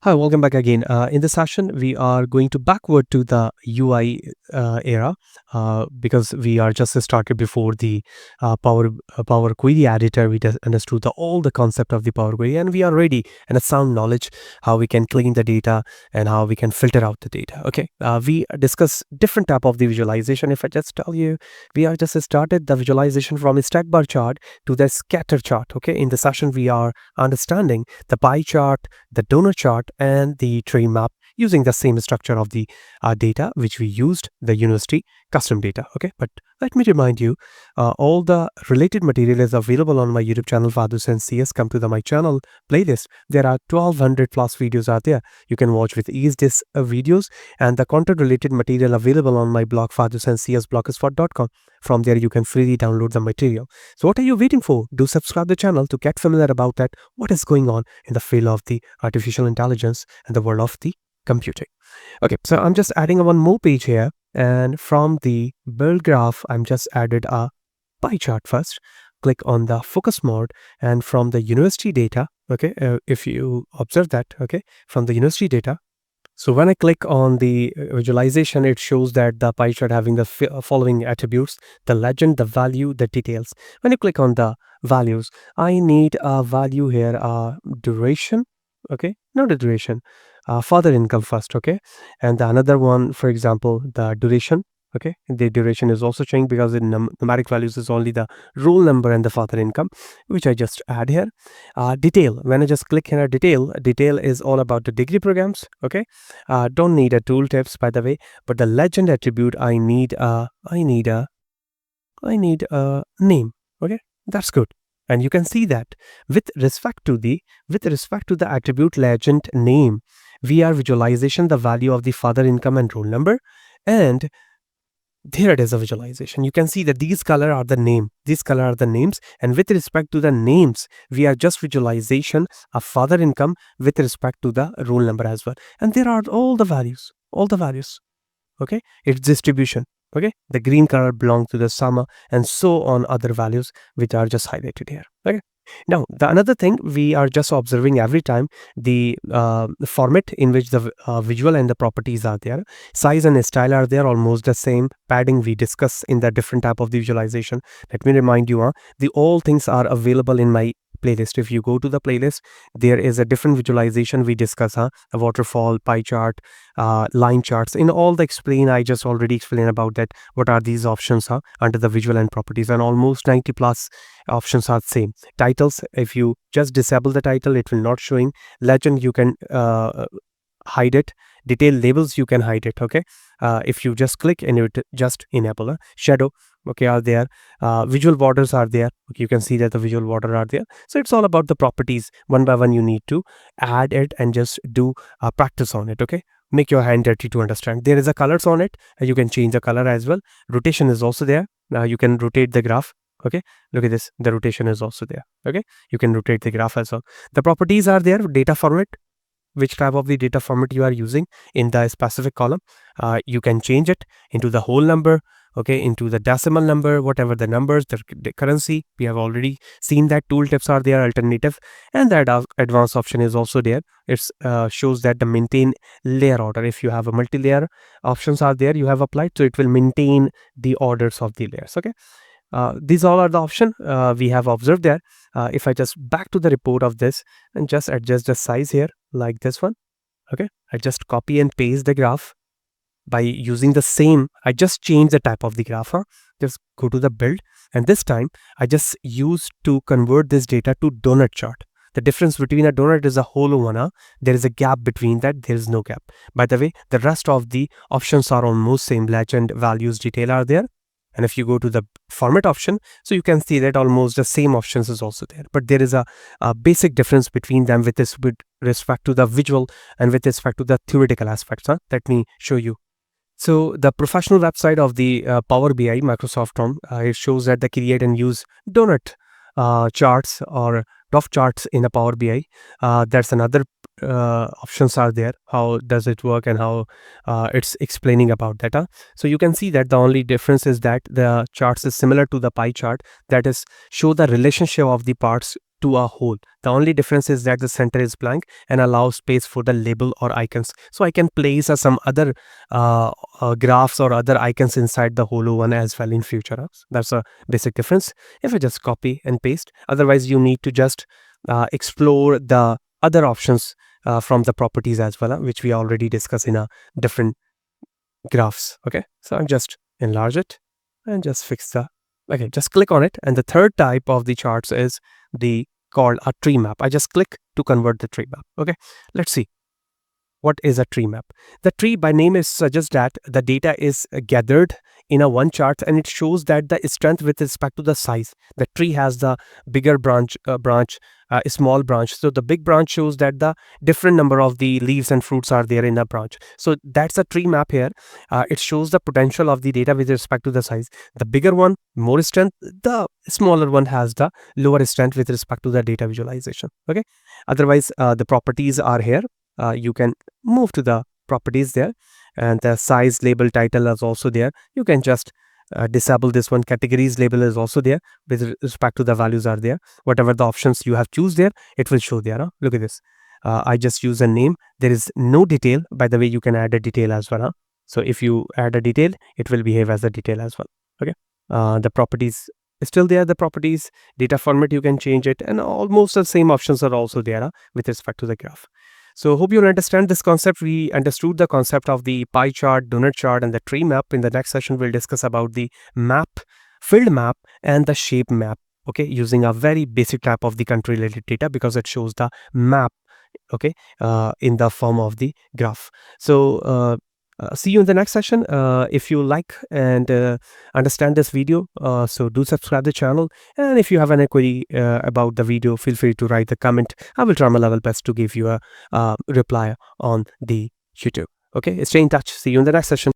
Hi, welcome back again. In this session, we are going to backward to the UI era because we are just started before the Power Query editor. We just understood all the concept of the Power Query, and we are ready and a sound knowledge how we can clean the data and how we can filter out the data. Okay, we discuss different type of the visualization. If I just tell you, we are just started the visualization from a stack bar chart to the scatter chart. Okay, in the session we are understanding the pie chart, the donor chart, and the tree map using the same structure of the data which we used the university custom data. Okay, but let me remind you, all the related material is available on my YouTube channel Fahad Hussain CS. Come to my channel playlist. There are 1200 plus videos out there. You can watch with ease these videos, and the content related material available on my blog Fahad Hussain CS blogspot.com. From there you can freely download the material. So what are you waiting for? Do subscribe the channel to get familiar about that what is going on in the field of the artificial intelligence and the world of the computing. Okay, so I'm just adding one more page here, and from the build graph I'm just added a pie chart first. Click on the focus mode, and from the university data, okay, if you observe that, okay, from the university data, so when I click on the visualization, it shows that the pie chart having the following attributes: the legend, the value, the details. When you click on the values, I need a value here, duration, okay, not the duration, further income first, okay, and the another one, for example, the duration. Okay, the duration is also changing because the numeric values is only the roll number and the further income, which I just add here. Detail, when I just click here, detail is all about the degree programs. Okay, don't need a tooltips, by the way, but the legend attribute I need a name. Okay, that's good. And you can see that with respect to the attribute legend name, we are visualization the value of the further income and roll number, and there it is a visualization. You can see that these color are the names, and with respect to the names, we are just visualization of further income with respect to the roll number as well. And there are all the values. Okay, its distribution. Okay, the green color belongs to the summer, and so on other values which are just highlighted here. Okay, now the another thing we are just observing every time the format in which the visual and the properties are there. Size and style are there, almost the same. Padding we discuss in the different type of the visualization. Let me remind you, the all things are available in my playlist. If you go to the playlist, there is a different visualization we discuss, a waterfall, pie chart, line charts. In all the explain, I just already explained about that what are these options under the visual and properties, and almost 90 plus options are same. Titles, if you just disable the title, it will not showing. Legend, you can hide it. Detail labels, you can hide it. Okay, if you just click and it just enable. Shadow, okay, are there. Visual borders are there. Okay, you can see that the visual border are there. So it's all about the properties. One by one you need to add it and just do practice on it. Okay, make your hand dirty to understand. There is a colors on it, and you can change the color as well. Rotation is also there. You can rotate the graph. Okay, look at this, the rotation is also there. Okay, you can rotate the graph as well. The properties are there. Data format, which type of the data format you are using in the specific column. You can change it into the whole number, okay, into the decimal number, whatever the numbers, the currency. We have already seen that tooltips are there, alternative, and that advanced option is also there. It shows that the maintain layer order. If you have a multi-layer options are there, you have applied, so it will maintain the orders of the layers. Okay, these all are the option we have observed there. If I just back to the report of this and just adjust the size here like this one. Okay, I just copy and paste the graph by using the same. I just change the type of the graph. Just go to the build, and this time I just use to convert this data to donut chart. The difference between a donut is a hollow one. There is a gap between that. There is no gap. By the way, the rest of the options are almost same. Legend, values, detail are there. And if you go to the format option, so you can see that almost the same options is also there, but there is a basic difference between them with respect to the visual and with respect to the theoretical aspects. Let me show you. So the professional website of the Power BI Microsoft it shows that they create and use donut charts or of charts in a Power BI. There's another options are there, how does it work and how it's explaining about data. So you can see that the only difference is that the charts is similar to the pie chart, that is show the relationship of the parts to a whole. The only difference is that the center is blank and allows space for the label or icons. So I can place some other graphs or other icons inside the hollow one as well in future. That's a basic difference. If I just copy and paste, otherwise you need to just explore the other options from the properties as well, which we already discussed in a different graphs. Okay, so I'll just enlarge it and just fix the, okay, just click on it. And the third type of the charts is the called a tree map. I just click to convert the tree map. Okay, let's see what is a tree map. The tree by name is suggests that the data is gathered in a one chart, and it shows that the strength with respect to the size. The tree has the bigger branch, a small branch. So the big branch shows that the different number of the leaves and fruits are there in a branch. So that's a tree map here. It shows the potential of the data with respect to the size. The bigger one, more strength. The smaller one has the lower strength with respect to the data visualization. Okay. Otherwise, the properties are here. You can move to the properties there, and the size label title is also there. You can just disable this one. Categories label is also there with respect to the values are there. Whatever the options you have choose there, it will show there. Look at this. I just use a name. There is no detail. By the way, you can add a detail as well. So if you add a detail, it will behave as a detail as well. Okay. The properties is still there. The properties data format, you can change it, and almost the same options are also there with respect to the graph. So hope you understand this concept. We understood the concept of the pie chart, donut chart, and the tree map. In the next session, we'll discuss about the map, field map, and the shape map. Okay, using a very basic type of the country related data, because it shows the map, okay, in the form of the graph. So see you in the next session. If you like and understand this video, so do subscribe the channel, and if you have any query about the video, feel free to write the comment. I will try my level best to give you a reply on the YouTube. Okay, stay in touch. See you in the next session.